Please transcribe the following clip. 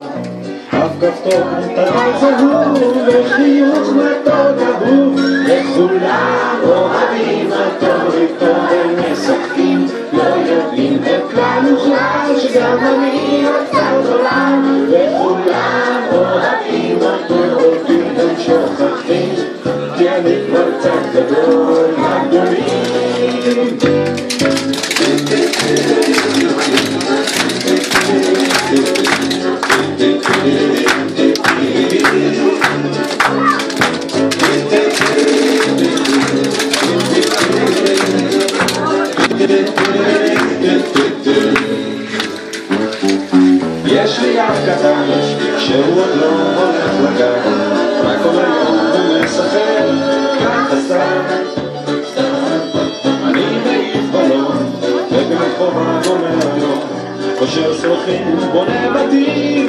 אף כפתור תמיד זהוב וחיוך מתוק אהוב וכולם אוהבים אותו איתו הם משחקים לא יודעים בכלל וכלל שגם אני אותה עולם וכולם אוהבים אותו אותי הם שוכחים כי אני כבר קצת גדול לגדולים יש לי אח קטן שהוא עוד לא הולך לגן רק כל היום הוא משחק ככה סתם אני מעיף בלון וברחוב אומר לו קושר שרוחים בונה בתים